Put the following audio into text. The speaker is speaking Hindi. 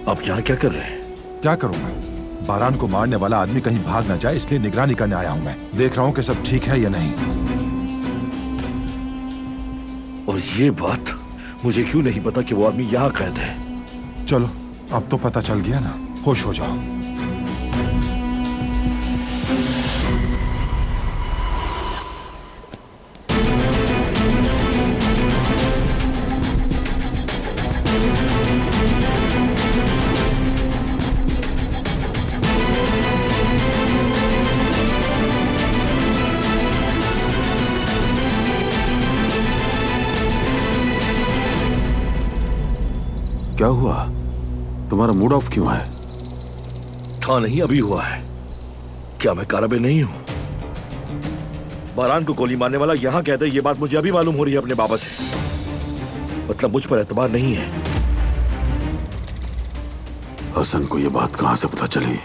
आप यहाँ क्या कर रहे हैं? क्या करूंगा, बारान को मारने वाला आदमी कहीं भाग ना जाए, इसलिए निगरानी करने आया हूं मैं। देख रहा हूं कि सब ठीक है या नहीं। और ये बात मुझे क्यों नहीं पता कि वो आदमी यहाँ कैद है? चलो अब तो पता चल गया ना, खुश हो जाओ। क्या हुआ? तुम्हारा मूड ऑफ क्यों है? था नहीं, अभी हुआ है। क्या मैं काराबे नहीं हूं? बारान को गोली मारने वाला यहां कैद है, ये बात मुझे अभी मालूम हो रही है अपने बाबा से। मतलब मुझ पर एतबार नहीं है। हसन को ये बात कहां से पता चली?